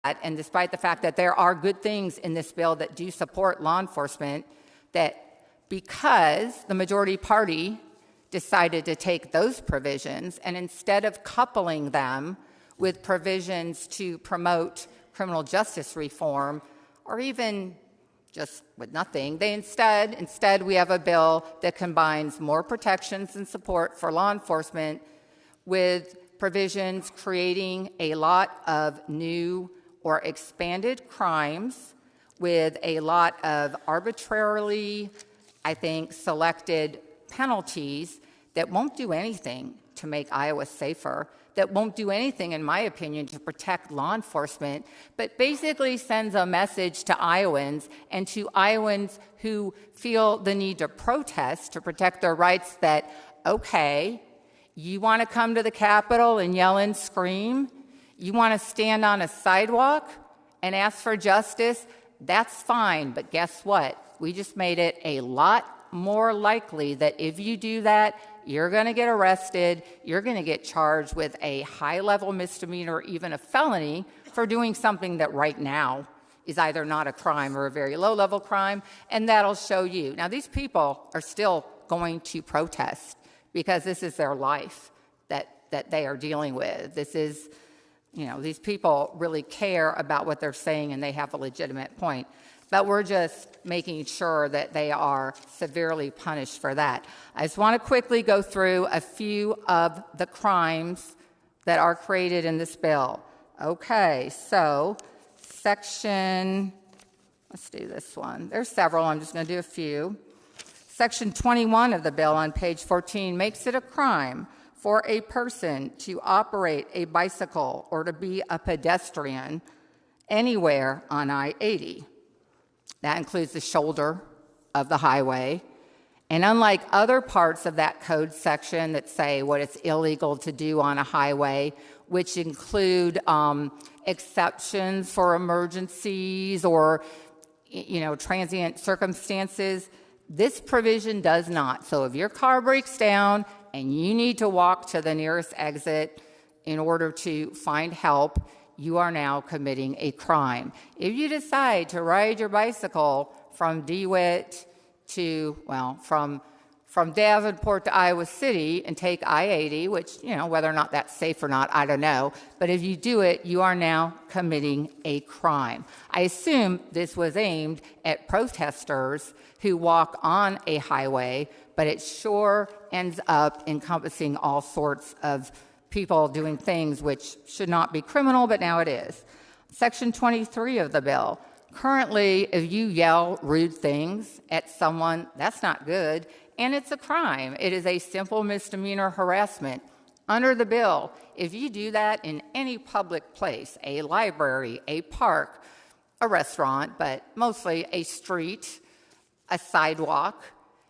and despite the fact that there are good things in this bill that do support law enforcement, that because the majority party decided to take those provisions and instead of coupling them with provisions to promote criminal justice reform, or even just with nothing, instead we have a bill that combines more protections and support for law enforcement with provisions creating a lot of new or expanded crimes with a lot of arbitrarily, I think, selected penalties that won't do anything to make Iowa safer, that won't do anything, in my opinion, to protect law enforcement, but basically sends a message to Iowans and to Iowans who feel the need to protest to protect their rights that, okay, you want to come to the Capitol and yell and scream? You want to stand on a sidewalk and ask for justice? That's fine, but guess what? We just made it a lot more likely that if you do that, you're going to get arrested, you're going to get charged with a high-level misdemeanor or even a felony for doing something that right now is either not a crime or a very low-level crime, and that'll show you. Now, these people are still going to protest because this is their life that they are dealing with. This is, these people really care about what they're saying, and they have a legitimate point. But we're just making sure that they are severely punished for that. I just want to quickly go through a few of the crimes that are created in this bill. Okay, so let's do this one. There's several, I'm just going to do a few. Section 21 of the bill on page 14 makes it a crime for a person to operate a bicycle or to be a pedestrian anywhere on I-80. That includes the shoulder of the highway. And unlike other parts of that code section that say what it's illegal to do on a highway, which include exceptions for emergencies or transient circumstances, this provision does not. So if your car breaks down and you need to walk to the nearest exit in order to find help, you are now committing a crime. If you decide to ride your bicycle from DeWitt to, from Davenport to Iowa City and take I-80, which, whether or not that's safe or not, I don't know. But if you do it, you are now committing a crime. I assume this was aimed at protesters who walk on a highway, but it sure ends up encompassing all sorts of people doing things which should not be criminal, but now it is. Section 23 of the bill. Currently, if you yell rude things at someone, that's not good, and it's a crime. It is a simple misdemeanor harassment. Under the bill, if you do that in any public place, a library, a park, a restaurant, but mostly a street, a sidewalk,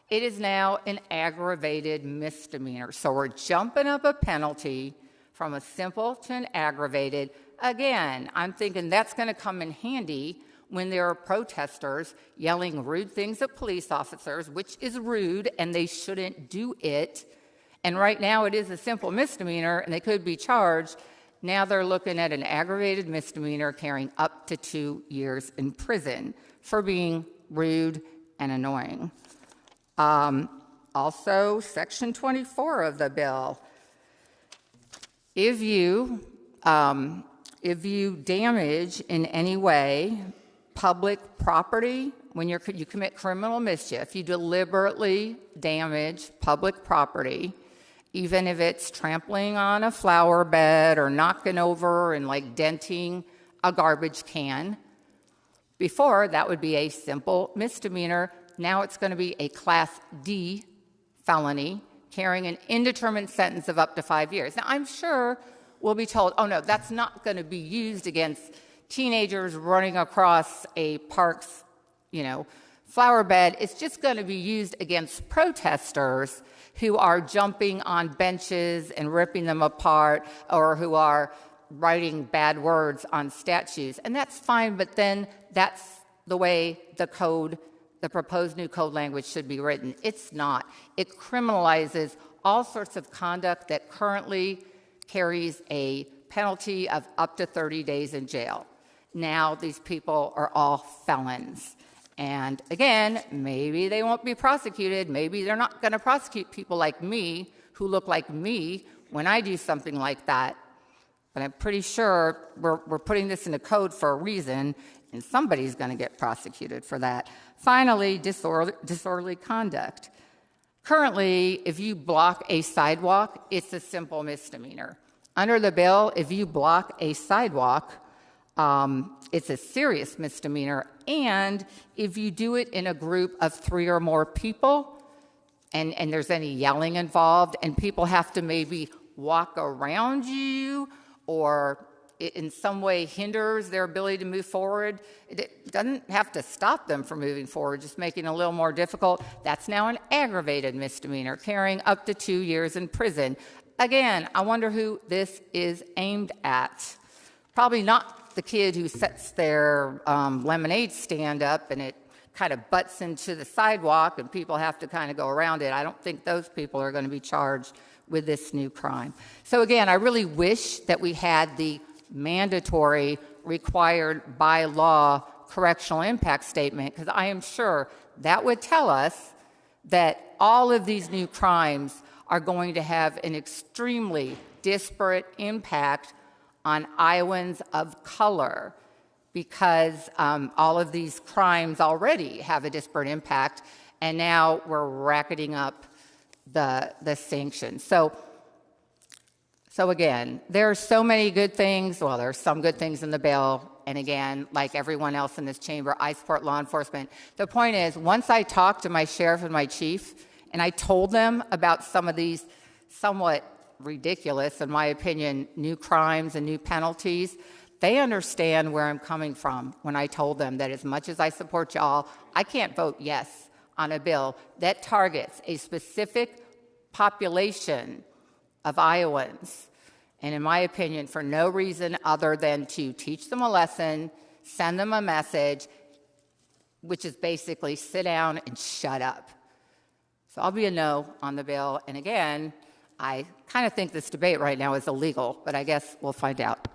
it is now an aggravated misdemeanor. So we're jumping up a penalty from a simple to an aggravated. Again, I'm thinking that's going to come in handy when there are protesters yelling rude things at police officers, which is rude, and they shouldn't do it. And right now it is a simple misdemeanor, and they could be charged. Now they're looking at an aggravated misdemeanor carrying up to 2 years in prison for being rude and annoying. Also, Section 24 of the bill. If you damage in any way public property when you commit criminal mischief, you deliberately damage public property, even if it's trampling on a flower bed or knocking over and denting a garbage can. Before, that would be a simple misdemeanor. Now it's going to be a Class D felony carrying an indeterminate sentence of up to 5 years. Now, I'm sure we'll be told, oh, no, that's not going to be used against teenagers running across a park's, flower bed. It's just going to be used against protesters who are jumping on benches and ripping them apart, or who are writing bad words on statues. And that's fine, but then that's the way the proposed new code language should be written. It's not. It criminalizes all sorts of conduct that currently carries a penalty of up to 30 days in jail. now these people are all felons. And again, maybe they won't be prosecuted. Maybe they're not going to prosecute people like me who look like me when I do something like that. But I'm pretty sure we're putting this in the code for a reason, and somebody's going to get prosecuted for that. Finally, disorderly conduct. Currently, if you block a sidewalk, it's a simple misdemeanor. Under the bill, if you block a sidewalk, it's a serious misdemeanor. And if you do it in a group of 3 or more people, and there's any yelling involved, and people have to maybe walk around you or it in some way hinders their ability to move forward, it doesn't have to stop them from moving forward, just making it a little more difficult. That's now an aggravated misdemeanor, carrying up to 2 years in prison. Again, I wonder who this is aimed at. Probably not the kid who sets their lemonade stand up and it kind of butts into the sidewalk and people have to kind of go around it. I don't think those people are going to be charged with this new crime. So again, I really wish that we had the mandatory, required by law correctional impact statement, because I am sure that would tell us that all of these new crimes are going to have an extremely disparate impact on Iowans of color, because all of these crimes already have a disparate impact, and now we're racketing up the sanctions. So again, there are so many good things. Well, there are some good things in the bill. And again, like everyone else in this chamber, I support law enforcement. The point is, once I talked to my sheriff and my chief, and I told them about some of these somewhat ridiculous, in my opinion, new crimes and new penalties, they understand where I'm coming from when I told them that as much as I support y'all, I can't vote yes on a bill that targets a specific population of Iowans, and in my opinion, for no reason other than to teach them a lesson, send them a message, which is basically sit down and shut up. So I'll be a no on the bill. And again, I kind of think this debate right now is illegal, but I guess we'll find out.